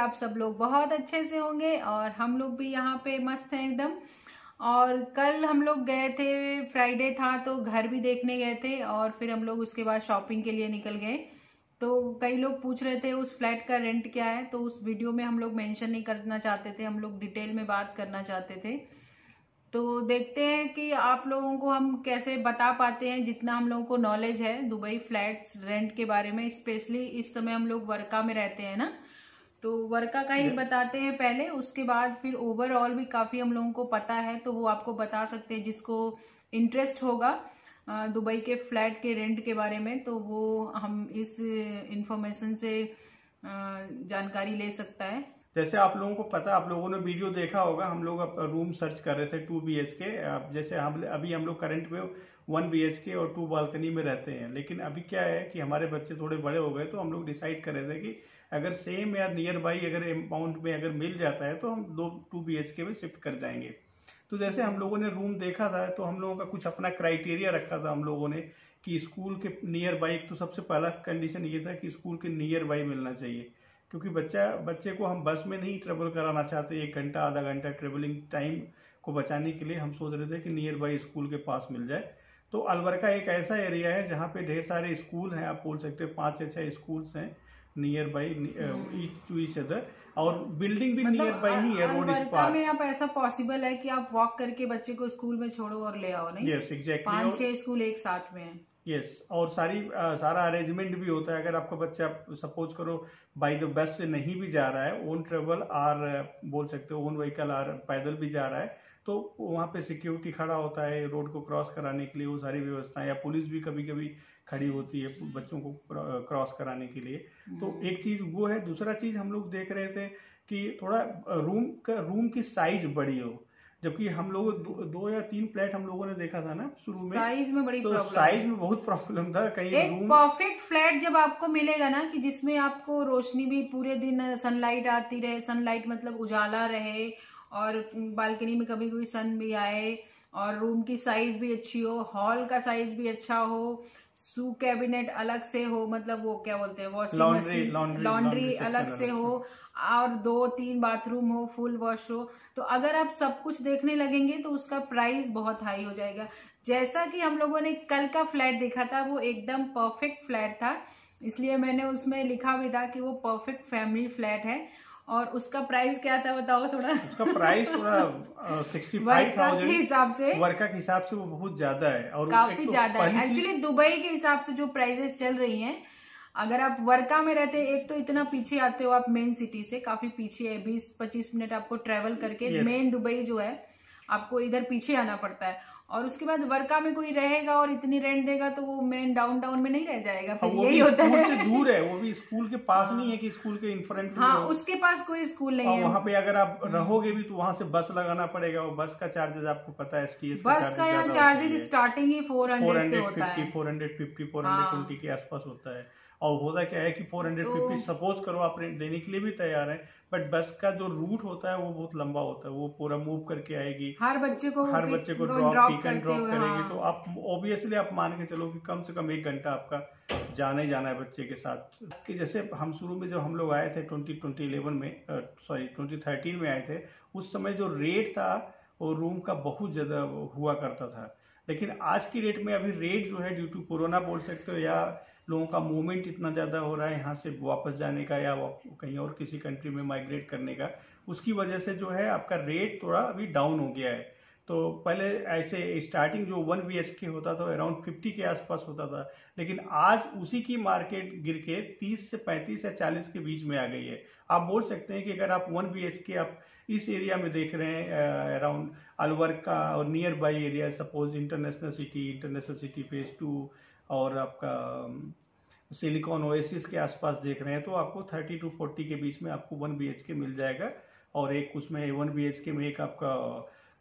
आप सब लोग बहुत अच्छे से होंगे और हम लोग भी यहाँ पे मस्त हैं एकदम। और कल हम लोग गए थे, फ्राइडे था तो घर भी देखने गए थे और फिर हम लोग उसके बाद शॉपिंग के लिए निकल गए। तो कई लोग पूछ रहे थे उस फ्लैट का रेंट क्या है, तो उस वीडियो में हम लोग मेंशन नहीं करना चाहते थे, हम लोग डिटेल में बात करना चाहते थे। तो देखते हैं कि आप लोगों को हम कैसे बता पाते हैं, जितना हम लोगों को नॉलेज है दुबई फ्लैट्स रेंट के बारे में। स्पेशली इस समय हम लोग वर्का में रहते हैं ना, तो वर्का का ही बताते हैं पहले, उसके बाद फिर ओवरऑल भी काफी हम लोगों को पता है तो वो आपको बता सकते हैं। जिसको इंटरेस्ट होगा दुबई के फ्लैट के रेंट के बारे में, तो वो हम इस इंफॉर्मेशन से जानकारी ले सकता है। जैसे आप लोगों को पता, आप लोगों ने वीडियो देखा होगा, हम लोग रूम सर्च कर रहे थे 2 BHK। जैसे हम लोग करंट में 1 BHK और 2 बालकनी में रहते हैं। लेकिन अभी क्या है कि हमारे बच्चे थोड़े बड़े हो गए, तो हम लोग डिसाइड कर रहे थे कि अगर सेम या नियर बाई अगर अमाउंट में अगर मिल जाता है तो हम 2 BHK में शिफ्ट कर जाएंगे। तो जैसे हम लोगों ने रूम देखा था तो हम लोगों का कुछ अपना क्राइटेरिया रखा था हम लोगों ने कि स्कूल के नियर बाई। तो सबसे पहला कंडीशन ये था कि स्कूल के नियर बाई मिलना चाहिए, क्योंकि बच्चे को हम बस में नहीं ट्रेवल कराना चाहते। 1 घंटा आधा घंटा ट्रेवलिंग टाइम को बचाने के लिए हम सोच रहे थे कि नियर बाई स्कूल के पास मिल जाए। तो अलबरका एक ऐसा एरिया है जहाँ पे ढेर सारे स्कूल हैं, आप बोल सकते हैं 5 या 6 स्कूल्स हैं near by each to each other, और बिल्डिंग भी नियर बाई ही है। रोड इस पार में आप ऐसा पॉसिबल है कि आप वॉक करके बच्चे को स्कूल में छोड़ो और ले आओ, नहीं? Yes exactly. 5-6 स्कूल एक साथ में है। यस और सारा अरेंजमेंट भी होता है। अगर आपका बच्चा सपोज करो बाय द बस से नहीं भी जा रहा है, ओन ट्रेवल आर बोल सकते हो ओन व्हीकल आर पैदल भी जा रहा है, तो वहाँ पे सिक्योरिटी खड़ा होता है रोड को क्रॉस कराने के लिए, वो सारी व्यवस्थाएं, या पुलिस भी कभी कभी खड़ी होती है बच्चों को क्रॉस कराने के लिए। तो एक चीज वो है। दूसरा चीज हम लोग देख रहे थे कि थोड़ा रूम की साइज बड़ी हो, जबकि हम लोग 2 या 3 फ्लैट हम लोगों ने देखा था ना शुरू में, साइज में बड़ी तो साइज में बहुत प्रॉब्लम था। कहीं एक परफेक्ट फ्लैट जब आपको मिलेगा ना, कि जिसमें आपको रोशनी भी पूरे दिन सनलाइट आती रहे, सनलाइट मतलब उजाला रहे, और बालकनी में कभी कभी सन भी आए, और रूम की साइज भी अच्छी हो, हॉल का साइज भी अच्छा हो, शू कैबिनेट अलग से हो, मतलब वो क्या बोलते हैं वॉशिंग मशीन, लॉन्ड्री अलग से हो, और 2-3 बाथरूम हो, फुल वॉश हो, तो अगर आप सब कुछ देखने लगेंगे तो उसका प्राइस बहुत हाई हो जाएगा। जैसा कि हम लोगों ने कल का फ्लैट देखा था, वो एकदम परफेक्ट फ्लैट था, इसलिए मैंने उसमें लिखा भी था कि वो परफेक्ट फैमिली फ्लैट है। और उसका प्राइस क्या था बताओ थोड़ा? उसका प्राइस थोड़ा 65,000 के हिसाब से, वर्का के हिसाब से वो बहुत ज्यादा है, और काफी ज्यादा है एक्चुअली दुबई के हिसाब से जो प्राइसेस चल रही हैं। अगर आप वर्का में रहते, एक तो इतना पीछे आते हो आप मेन सिटी से, काफी पीछे है, 20-25 मिनट आपको ट्रेवल करके मेन दुबई जो है आपको इधर पीछे आना पड़ता है, और उसके बाद वर्का में कोई रहेगा और इतनी रेंट देगा तो वो मेन डाउनटाउन में नहीं रह जाएगा, फिर यही होता है। से दूर है, वो भी स्कूल के पास नहीं है कि स्कूल के इन फ्रंट में उसके पास कोई स्कूल नहीं है। वहाँ पे अगर आप रहोगे भी तो वहाँ से बस लगाना पड़ेगा, और बस का चार्जेस आपको पता है, STS बस का यहाँ चार्जेस स्टार्टिंग ही 400 से होता है, 450 420 के आसपास होता है। और होता क्या है कि 450 सपोज करो आप रेंट देने के लिए भी तैयार है, बट बस का जो रूट होता है वो बहुत लंबा होता है, वो पूरा मूव करके आएगी, हर बच्चे को ड्रॉप पिक एंड ड्रॉप करेगी। तो आप ऑब्वियसली आप मान के चलो कि कम से कम 1 घंटा आपका जाना ही जाना है बच्चे के साथ। कि जैसे हम शुरू में जब हम लोग आए थे 2011 में 2013 में आए थे, उस समय जो रेट था वो रूम का बहुत ज्यादा हुआ करता था। लेकिन आज की रेट में अभी रेट जो है ड्यू टू कोरोना बोल सकते हो, या लोगों का मूवमेंट इतना ज़्यादा हो रहा है यहाँ से वापस जाने का या कहीं और किसी कंट्री में माइग्रेट करने का, उसकी वजह से जो है आपका रेट थोड़ा अभी डाउन हो गया है। तो पहले ऐसे स्टार्टिंग जो 1 BHK होता था अराउंड 50 के आसपास होता था, लेकिन आज उसी की मार्केट गिर के 30 से 35 या 40 के बीच में आ गई है। आप बोल सकते हैं कि अगर आप 1 BHK आप इस एरिया में देख रहे हैं अराउंड अलवर्का और near by area, suppose international city phase 2 और आपका सिलिकॉन ओएसिस के आसपास देख रहे हैं, तो आपको 30 to 40 के बीच में आपको 1 BHK मिल जाएगा। और एक उसमें 1 BHK में एक आपका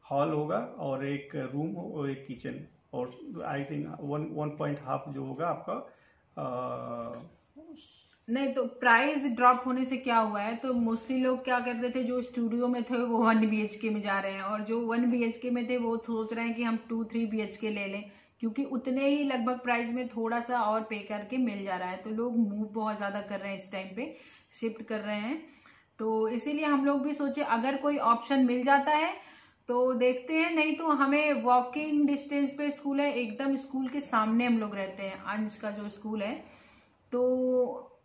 हॉल होगा और एक रूम और एक किचन, और आई थिंक 1.5 जो होगा आपका नहीं। तो प्राइस ड्रॉप होने से क्या हुआ है, तो मोस्टली लोग क्या करते थे, जो स्टूडियो में थे वो 1 BHK में जा रहे हैं, और जो 1 BHK में थे वो सोच रहे हैं कि हम 2-3 BHK ले लें, क्योंकि उतने ही लगभग प्राइस में थोड़ा सा और पे करके मिल जा रहा है। तो लोग मूव बहुत ज्यादा कर रहे हैं, इस टाइम पे शिफ्ट कर रहे हैं। तो इसीलिए हम लोग भी सोचे अगर कोई ऑप्शन मिल जाता है तो देखते हैं, नहीं तो हमें वॉकिंग डिस्टेंस पे स्कूल है, एकदम स्कूल के सामने हम लोग रहते हैं, अंश का जो स्कूल है। तो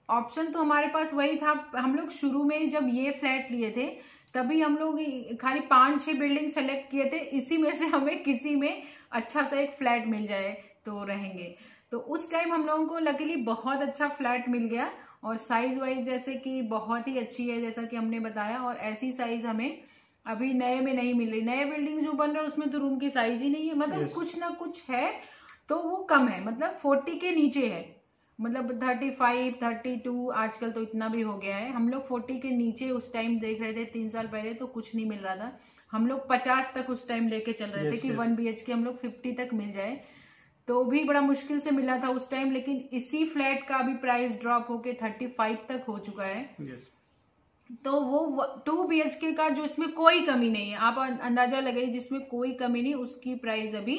ऑप्शन तो हमारे पास वही था। हम लोग शुरू में जब ये फ्लैट लिए थे तभी हम लोग खाली 5-6 बिल्डिंग सेलेक्ट किए थे, इसी में से हमें किसी में अच्छा सा एक फ्लैट मिल जाए तो रहेंगे। तो उस टाइम हम लोगों को लकीली बहुत अच्छा फ्लैट मिल गया, और साइज वाइज जैसे कि बहुत ही अच्छी है जैसा कि हमने बताया, और ऐसी साइज हमें अभी नए में नहीं मिल रही। नए बिल्डिंग जो बन रहे हैं उसमें तो रूम की साइज ही नहीं है, मतलब कुछ ना कुछ है तो वो कम है, मतलब 40 के नीचे है, मतलब 35, 32 आजकल तो इतना भी हो गया है। हम लोग 40 के नीचे उस टाइम देख रहे थे 3 साल पहले, तो कुछ नहीं मिल रहा था। हम लोग 50 तक उस टाइम लेके चल रहे थे कि 1 BHK हम लोग 50 तक मिल जाए, तो भी बड़ा मुश्किल से मिला था उस टाइम। लेकिन इसी फ्लैट का अभी प्राइस ड्रॉप होके 35 तक हो चुका है। तो वो 2 BHK का जो इसमें कोई कमी नहीं है, आप अंदाजा लगाइए, जिसमें कोई कमी नहीं, उसकी प्राइस अभी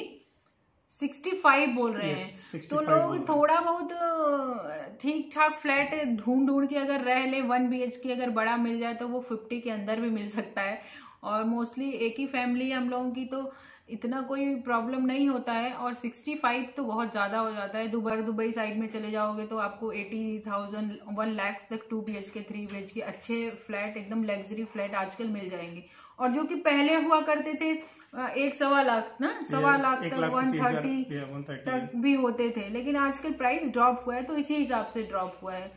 65 बोल रहे हैं। तो लोग थोड़ा बहुत ठीक ठाक फ्लैट ढूंढ के अगर रह ले, 1 BHK अगर बड़ा मिल जाए तो वो 50 के अंदर भी मिल सकता है। और मोस्टली एक ही फैमिली है हम लोगों की, तो इतना कोई प्रॉब्लम नहीं होता है। और 65 तो बहुत ज्यादा हो जाता है। दुबई साइड में चले जाओगे तो आपको 80,000 1 लाख तक 2 BHK 3 BHK अच्छे फ्लैट, एकदम लग्जरी फ्लैट आजकल मिल जाएंगे। और जो कि पहले हुआ करते थे 1-1.25 लाख ना, 1.25 लाख तक 130 तक भी होते थे, लेकिन आजकल प्राइस ड्रॉप हुआ है, तो इसी हिसाब से ड्रॉप हुआ है।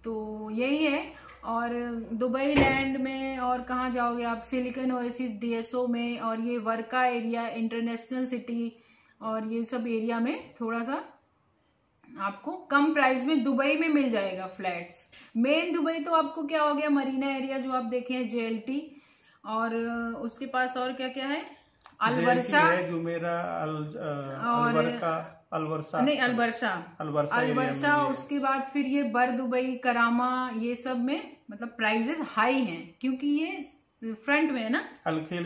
तो यही है। और दुबई लैंड में और कहाँ जाओगे आप, सिलिकॉन ओएसिस DSO में, और ये वर्का एरिया, इंटरनेशनल सिटी, और ये सब एरिया में थोड़ा सा आपको कम प्राइस में दुबई में मिल जाएगा फ्लैट्स। मेन दुबई तो आपको क्या हो गया, मरीना एरिया जो आप देखे हैं, JLT, और उसके पास और क्या क्या है, अलवर्सा है, जुमेरा, अलवर्सा नहीं, अलवर्सा। उसके बाद फिर ये बर दुबई, करामा, ये सब में मतलब प्राइजेस हाई हैं, क्योंकि ये फ्रंट में है ना। अलखेल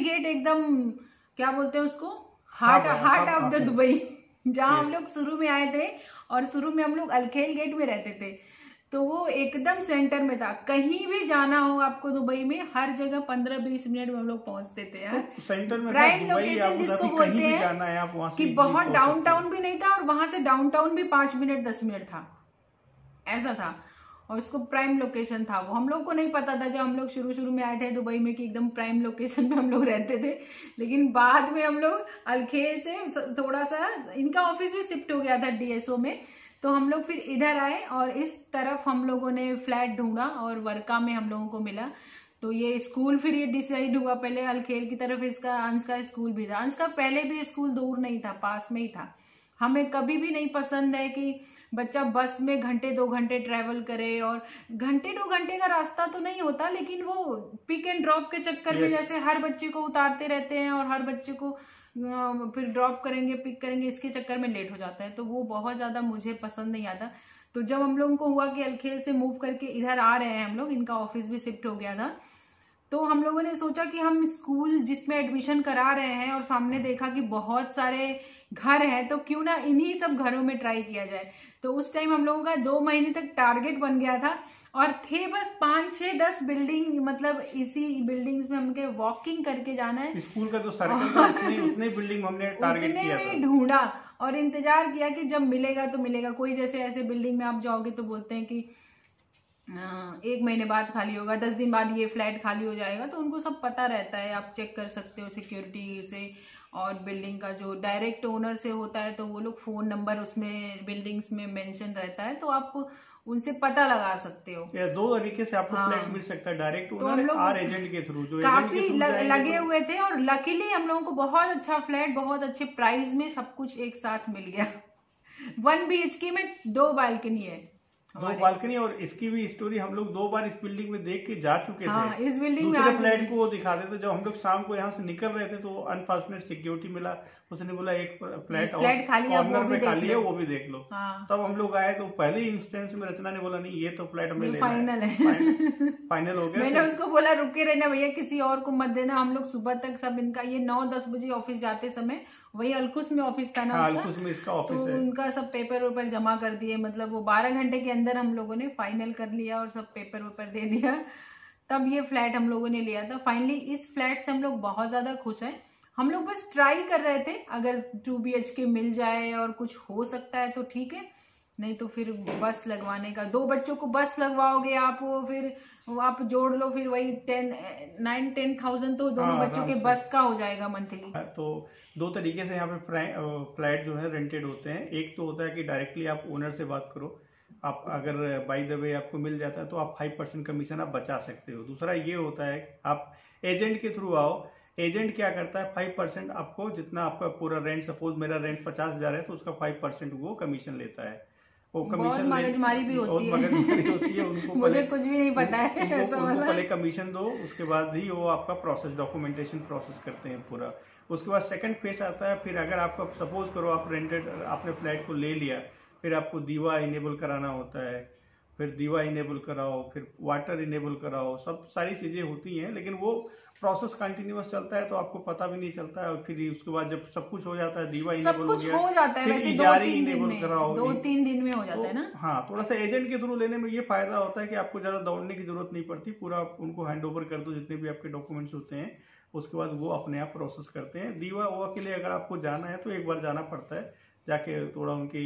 गेट एकदम क्या बोलते हैं उसको, हार्ट ऑफ द दुबई, जहाँ हम लोग शुरू में आए थे, और शुरू में हम लोग अलखेल गेट में रहते थे, तो वो एकदम सेंटर में था। कहीं भी जाना हो आपको दुबई में, हर जगह 15-20 मिनट में हम लोग पहुंचते थे यार। सेंटर में प्राइम लोकेशन जिसको बोलते हैं, कि बहुत डाउनटाउन भी नहीं था, और वहां से डाउनटाउन भी 5 मिनट 10 मिनट था, ऐसा था। और उसको प्राइम लोकेशन था वो। हम लोग को नहीं पता था जब हम लोग शुरू में आए थे दुबई में कि एकदम प्राइम लोकेशन पे हम लोग रहते थे। लेकिन बाद में हम लोग अलखेल से थोड़ा सा, इनका ऑफिस भी शिफ्ट हो गया था DSO में, तो हम लोग फिर इधर आए और इस तरफ हम लोगों ने फ्लैट ढूंढा, और वर्का में हम लोगों को मिला। तो ये स्कूल फिर ये डिसाइड हुआ, पहले अलखेल की तरफ इसका अंश का स्कूल भी था। अंश का पहले भी स्कूल दूर नहीं था, पास में ही था। हमें कभी भी नहीं पसंद है कि बच्चा बस में 1-2 घंटे ट्रेवल करे, और 1-2 घंटे का रास्ता तो नहीं होता, लेकिन वो पिक एंड ड्रॉप के चक्कर में जैसे हर बच्चे को उतारते रहते हैं और हर बच्चे को फिर ड्रॉप करेंगे, पिक करेंगे, इसके चक्कर में लेट हो जाता है, तो वो बहुत ज्यादा मुझे पसंद नहीं आता। तो जब हम लोगों को हुआ कि अलखेल से मूव करके इधर आ रहे हैं हम लोग, इनका ऑफिस भी शिफ्ट हो गया था, तो हम लोगों ने सोचा कि हम स्कूल जिसमें एडमिशन करा रहे हैं, और सामने देखा कि बहुत सारे घर हैं, तो क्यों ना इन्हीं सब घरों में ट्राई किया जाए। तो उस टाइम हम लोगों का 2 महीने तक टारगेट बन गया था, और थे बस 5-6-10 बिल्डिंग, मतलब इसी बिल्डिंग्स में हमके वॉकिंग करके जाना है। स्कूल का जो सर्कल था उतने बिल्डिंग हमने टारगेट किया था। ढूंढा और इंतजार किया कि जब मिलेगा तो मिलेगा। कोई जैसे ऐसे बिल्डिंग में आप जाओगे तो बोलते हैं कि 1 महीने बाद खाली होगा, 10 दिन बाद ये फ्लैट खाली हो जाएगा, तो उनको सब पता रहता है, आप चेक कर सकते हो सिक्योरिटी से। और बिल्डिंग का जो डायरेक्ट ओनर से होता है, तो वो लोग फोन नंबर उसमें बिल्डिंग्स में मेंशन रहता है, तो आप उनसे पता लगा सकते हो। या 2 तरीके से आपको फ्लैट मिल सकता है, डायरेक्ट ओनर और एजेंट के थ्रू, जो काफी लगे हुए थे। और लकीली हम लोगों को बहुत अच्छा फ्लैट, बहुत अच्छे प्राइस में सब कुछ एक साथ मिल गया। 1 BHK में 2 बालकनी है, 2 बालकनी। और इसकी भी स्टोरी हम लोग 2 बार इस बिल्डिंग में देख के जा चुके थे। इस बिल्डिंग दूसरे फ्लैट को वो दिखाते थे। जब हम लोग शाम को यहाँ से निकल रहे थे तो अनफॉर्चुनेट सिक्योरिटी मिला, उसने बोला एक फ्लैट और कॉर्नर पे खाली है, वो भी देख लो। तब हम लोग आए तो पहले इंस्टेंस में रचना ने बोला नहीं ये तो फ्लैट हमें फाइनल है, फाइनल हो गया। मैंने उसको बोला रुके रहना भैया, किसी और को मत देना। हम लोग सुबह तक सब इनका, ये 9-10 बजे ऑफिस जाते समय, वही अलकुस में ऑफिस था ना, अलकुस में इसका ऑफिस है, उनका सब पेपर वेपर जमा कर दिए, मतलब वो 12 घंटे के अंदर हम लोगों ने फाइनल कर लिया और सब पेपर वेपर दे दिया, तब ये फ्लैट हम लोगों ने लिया था। फाइनली इस फ्लैट से हम लोग बहुत ज़्यादा खुश हैं। हम लोग बस ट्राई कर रहे थे, अगर 2 BHK मिल जाए और कुछ हो सकता है तो ठीक है, नहीं तो फिर बस लगवाने का, 2 बच्चों को बस लगवाओगे आप, वो फिर आप जोड़ लो, फिर वही 9-10,000 तो दोनों बच्चों के बस का हो जाएगा मंथली। तो 2 तरीके से यहाँ पे फ्लैट जो है रेंटेड होते हैं। एक तो होता है कि डायरेक्टली आप ओनर से बात करो, आप अगर बाय द वे आपको मिल जाता है तो आप 5% कमीशन आप बचा सकते हो। दूसरा ये होता है आप एजेंट के थ्रू आओ। एजेंट क्या करता है, 5% आपको, जितना आपका पूरा रेंट, सपोज मेरा रेंट 50,000 है तो उसका 5% वो कमीशन लेता है। वो कमीशन मगजमारी भी होती है, मगजमारी होती है उनको मुझे कुछ भी नहीं पता है, उनको पहले कमीशन दो, उसके बाद ही वो आपका प्रोसेस, डॉक्यूमेंटेशन प्रोसेस करते हैं पूरा। उसके बाद सेकंड फेज आता है, फिर अगर आपका सपोज करो आप रेंटेड, आपने फ्लैट को ले लिया, फिर आपको दीवा इनेबल कराना होता है, फिर दीवा इनेबल कराओ, फिर वाटर इनेबल कराओ, सब सारी चीज़ें होती हैं, लेकिन वो प्रोसेस कंटिन्यूअस चलता है तो आपको पता भी नहीं चलता है। और फिर उसके बाद जब सब कुछ हो जाता है, दीवा इनेबल हो गया, हो जाता है, वैसे इजारी इनेबल कराओ, 2-3 दिन में हो जाता है ना। हाँ, थोड़ा सा एजेंट के थ्रू लेने में ये फायदा होता है कि आपको ज़्यादा दौड़ने की जरूरत नहीं पड़ती, पूरा उनको हैंड ओवर कर दो जितने भी आपके डॉक्यूमेंट्स होते हैं, उसके बाद वो अपने आप प्रोसेस करते हैं। दीवा हुआ के लिए अगर आपको जाना है तो एक बार जाना पड़ता है, जाके थोड़ा उनकी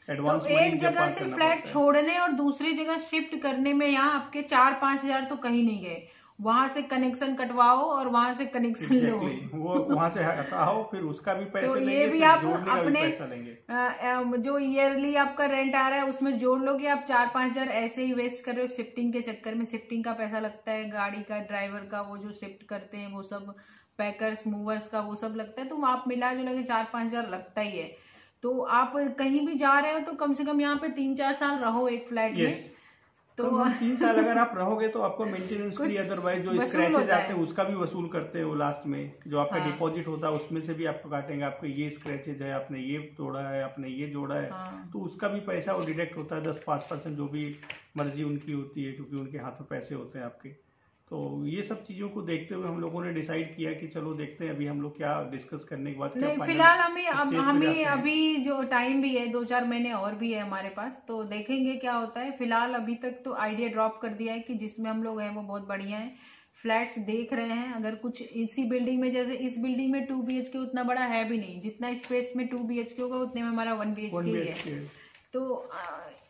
एडवांस, तो एक जगह से फ्लैट छोड़ने और दूसरी जगह शिफ्ट करने में यहाँ आपके 4-5 हजार तो कहीं नहीं गए। वहां से कनेक्शन कटवाओ और वहां से कनेक्शन लो, वो वहां से हटाओ, फिर उसका भी पैसे तो लेंगे, ये भी आप अपने पैसा लेंगे। जो ईयरली आपका रेंट आ रहा है उसमें जोड़ लोगे। आप 4-5 हजार ऐसे ही वेस्ट कर रहे हो शिफ्टिंग के चक्कर में। शिफ्टिंग का पैसा लगता है, गाड़ी का, ड्राइवर का, वो जो शिफ्ट करते हैं वो सब, पैकर्स मूवर्स का वो सब लगता है, तो आप मिला जुला के 4-5 हजार लगता ही है। तो आप कहीं भी जा रहे हो तो कम से कम यहाँ पे 3-4 साल रहो एक फ्लैट में। तो 3 साल अगर आप रहोगे तो आपको मेंटेनेंस फ्री, अदरवाइज जो स्क्रैचेज आते हैं उसका भी वसूल करते हैं वो लास्ट में, जो आपका डिपॉजिट होता है उसमें से भी आपको काटेंगे, आपके ये स्क्रैचेज है, आपने ये तोड़ा है, आपने ये जोड़ा है, तो उसका भी पैसा वो डिडक्ट होता है, 10-5% जो भी मर्जी उनकी होती है, क्योंकि उनके हाथ में पैसे होते हैं आपके। तो ये सब चीजों को देखते हुए हम लोगों ने डिसाइड किया कि चलो देखते हैं अभी हम लोग क्या डिस्कस करने के बाद, नहीं फिलहाल हमें अभी जो टाइम भी है 2-4 महीने और भी है हमारे पास, तो देखेंगे क्या होता है। फिलहाल अभी तक तो आइडिया ड्रॉप कर दिया है कि जिसमें हम लोग हैं वो बहुत बढ़िया है। फ्लैट्स देख रहे हैं, अगर कुछ इसी बिल्डिंग में, जैसे इस बिल्डिंग में 2 BHK उतना बड़ा है भी नहीं, जितना स्पेस में 2 BHK होगा उतने में हमारा 1 BHK ही है। तो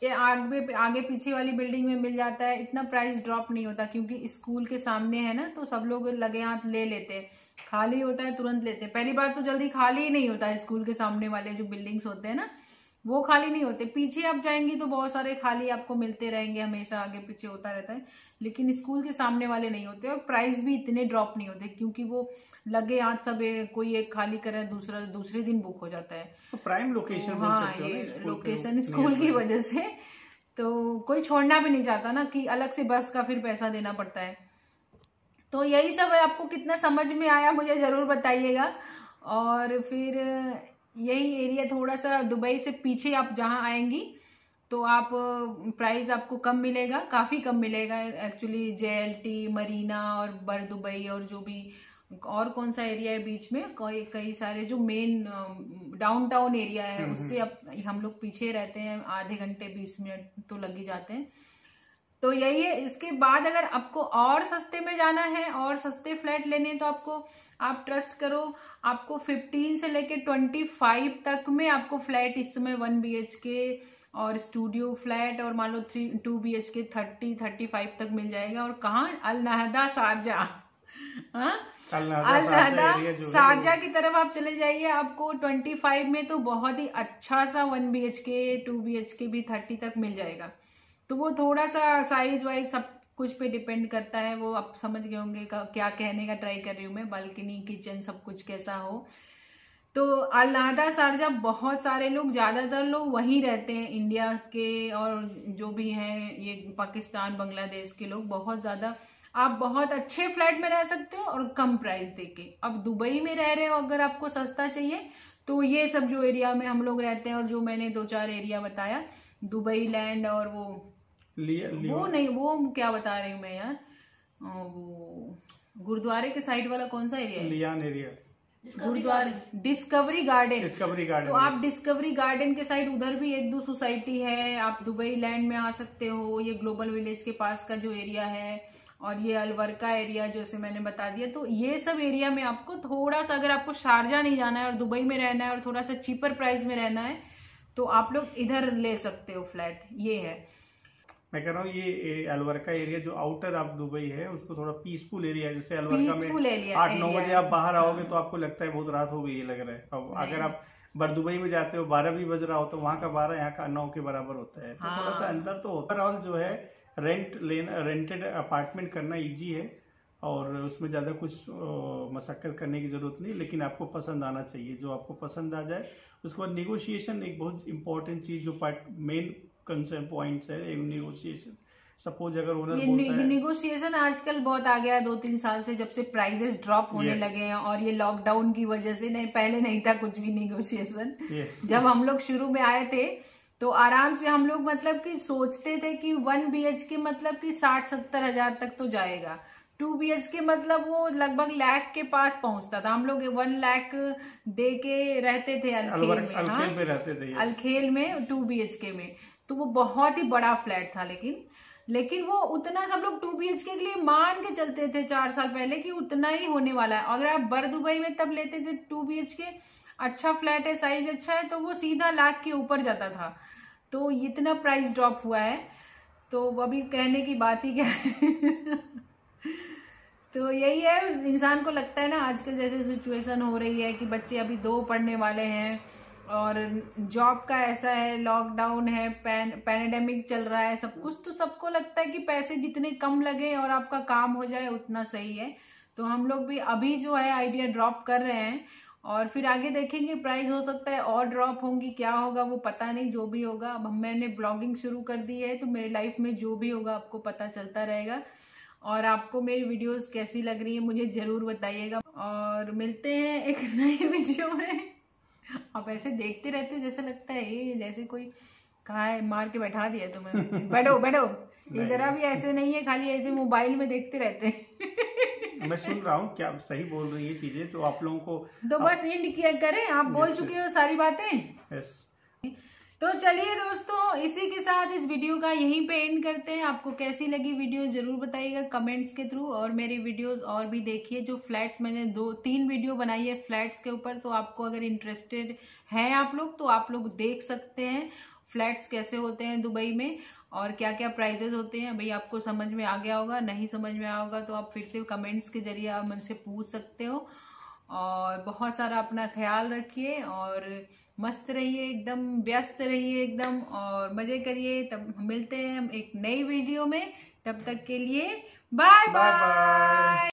ये आगे पीछे वाली बिल्डिंग में मिल जाता है, इतना प्राइस ड्रॉप नहीं होता, क्योंकि स्कूल के सामने है ना, तो सब लोग लगे हाथ ले लेते हैं, खाली होता है तुरंत लेते हैं। पहली बार तो जल्दी खाली ही नहीं होता है, स्कूल के सामने वाले जो बिल्डिंग्स होते हैं ना वो खाली नहीं होते। पीछे आप जाएंगी तो बहुत सारे खाली आपको मिलते रहेंगे, हमेशा आगे पीछे होता रहता है, लेकिन स्कूल के सामने वाले नहीं होते। और प्राइस भी इतने ड्रॉप नहीं होते, क्योंकि वो लगे हाथ सब कोई एक खाली करे, दूसरे दिन बुक हो जाता है। तो प्राइम लोकेशन, हाँ, ये लोकेशन स्कूल की वजह से तो कोई छोड़ना भी नहीं चाहता ना, कि अलग से बस का फिर पैसा देना पड़ता है। तो यही सब है, आपको कितना समझ में आया मुझे जरूर बताइएगा। और फिर यही एरिया थोड़ा सा दुबई से पीछे आप जहाँ आएंगी तो आप प्राइस आपको कम मिलेगा, काफ़ी कम मिलेगा एक्चुअली। JLT, मरीना और बर दुबई और जो भी और कौन सा एरिया है बीच में, कई सारे जो मेन डाउनटाउन एरिया है उससे अब हम लोग पीछे रहते हैं, आधे घंटे 20 मिनट तो लग ही जाते हैं। तो यही है। इसके बाद अगर आपको और सस्ते में जाना है और सस्ते फ्लैट लेने हैं तो आप ट्रस्ट करो, आपको 15 से लेके 25 तक में आपको फ्लैट इस समय 1 BHK और स्टूडियो फ्लैट और मान लो 2 BHK 30-35 तक मिल जाएगा। और कहाँ? अल नहदा शारजा, अल नहदा शारजा की तरफ आप चले जाइए, आपको 25 में तो बहुत ही अच्छा सा 1 BHK 2 BHK भी 30 तक मिल जाएगा। तो वो थोड़ा सा साइज वाइज सब कुछ पे डिपेंड करता है, वो आप समझ गए होंगे क्या कहने का ट्राई कर रही हूँ मैं, बालकनी, किचन, सब कुछ कैसा हो। तो अल नहदा शारजा बहुत सारे लोग, ज्यादातर लोग वहीं रहते हैं, इंडिया के और जो भी हैं ये पाकिस्तान, बांग्लादेश के लोग बहुत ज्यादा। आप बहुत अच्छे फ्लैट में रह सकते हो और कम प्राइस देके। अब दुबई में रह रहे हो, अगर आपको सस्ता चाहिए तो ये सब जो एरिया में हम लोग रहते हैं और जो मैंने 2-4 एरिया बताया, दुबई लैंड और वो नहीं, वो क्या बता रही हूँ मैं यार, वो गुरुद्वारे के साइड वाला कौन सा एरिया है? लियान एरिया। Gurudwara discovery garden. तो आप डिस्कवरी गार्डन के साइड उधर भी एक दो सोसाइटी है, आप दुबई लैंड में आ सकते हो। ये ग्लोबल विलेज के पास का जो एरिया है, और ये अलवर्का एरिया जैसे मैंने बता दिया। तो ये सब एरिया में आपको थोड़ा सा, अगर आपको शारजा नहीं जाना है और दुबई में रहना है और थोड़ा सा चीपर प्राइस में रहना है, तो आप लोग इधर ले सकते हो फ्लैट। ये है, मैं कह रहा हूँ ये अलवर्का एरिया जो आउटर ऑफ दुबई है, उसको थोड़ा पीसफुल एरिया है। जैसे अलवर्का में 8-9 बजे आप बाहर आओगे तो आपको लगता है बहुत रात हो गई, ये लग रहा है। अब अगर आप दुबई में जाते हो 12 भी बज रहा हो, तो वहाँ का 12 यहाँ का 9 के बराबर होता है। तो थोड़ा सा अंतर तो होता है। ओवरऑल जो है रेंटेड अपार्टमेंट करना इजी है, और उसमें ज़्यादा कुछ मशक्कत करने की ज़रूरत नहीं, लेकिन आपको पसंद आना चाहिए। जो आपको पसंद आ जाए, उसके बाद नेगोशिएशन एक बहुत इंपॉर्टेंट चीज़, जो मेन कंसर्न पॉइंट्स है नेगोशिएशन। सपोज अगर ओनर बोलता है, नेगोशिएशन आजकल बहुत आ गया है 2-3 साल से, जब से प्राइसेस ड्रॉप होने लगे हैं, और ये लॉकडाउन की वजह से। नहीं, पहले नहीं था कुछ भी नेगोशिएशन। जब हम लोग शुरू में आए थे तो आराम से हम लोग मतलब कि सोचते थे कि 1 BHK मतलब कि 60-70 हजार तक तो जाएगा। 2 BHK मतलब वो लगभग लाख के पास पहुंचता था। हम लोग 1 लाख दे के रहते थे अलखेल में रहते थे, अलखेल में 2 BHK में। तो वो बहुत ही बड़ा फ्लैट था, लेकिन वो उतना सब लोग 2 BHK के लिए मान के चलते थे 4 साल पहले कि उतना ही होने वाला है। अगर आप दुबई में तब लेते थे 2 BHK, अच्छा फ्लैट है, साइज अच्छा है, तो वो सीधा लाख के ऊपर जाता था। तो इतना प्राइस ड्रॉप हुआ है, तो अभी कहने की बात ही क्या है। तो यही है, इंसान को लगता है ना आजकल जैसे सिचुएशन हो रही है कि बच्चे अभी 2 पढ़ने वाले हैं, और जॉब का ऐसा है, लॉकडाउन है, पैंडेमिक चल रहा है, सब कुछ। तो सबको लगता है कि पैसे जितने कम लगे और आपका काम हो जाए उतना सही है। तो हम लोग भी अभी जो है आइडिया ड्रॉप कर रहे हैं, और फिर आगे देखेंगे, प्राइस हो सकता है और ड्रॉप होंगी, क्या होगा वो पता नहीं। जो भी होगा, अब मैंने ब्लॉगिंग शुरू कर दी है, तो मेरी लाइफ में जो भी होगा आपको पता चलता रहेगा। और आपको मेरी वीडियोस कैसी लग रही है मुझे जरूर बताइएगा, और मिलते हैं एक नई वीडियो में। आप ऐसे देखते रहते जैसे लगता है ये जैसे कोई कहा है मार के बैठा दिया तुम्हें, बैठो बैठो। ये जरा भी ऐसे नहीं है, खाली ऐसे मोबाइल में देखते रहते हैं। मैं सुन रहा हूँ, क्या सही बोल रही है चीजें, तो आप लोगों को तो बस एंड किया करें। आप बोल चुके हो सारी बातें। तो चलिए दोस्तों, इसी के साथ इस वीडियो का यहीं पे एंड करते हैं। आपको कैसी लगी वीडियो जरूर बताइएगा कमेंट्स के थ्रू, और मेरी वीडियोस और भी देखिए। जो फ्लैट्स मैंने 2-3 वीडियो बनाई है फ्लैट्स के ऊपर, तो आपको अगर इंटरेस्टेड हैं आप लोग, तो आप लोग देख सकते हैं फ्लैट्स कैसे होते हैं दुबई में, और क्या क्या प्राइजेस होते हैं। भाई आपको समझ में आ गया होगा, नहीं समझ में आया होगा तो आप फिर से कमेंट्स के जरिए आप मुझसे पूछ सकते हो। और बहुत सारा अपना ख्याल रखिए, और मस्त रहिए, एकदम व्यस्त रहिए एकदम, और मजे करिए। तब मिलते हैं हम एक नई वीडियो में, तब तक के लिए बाय बाय।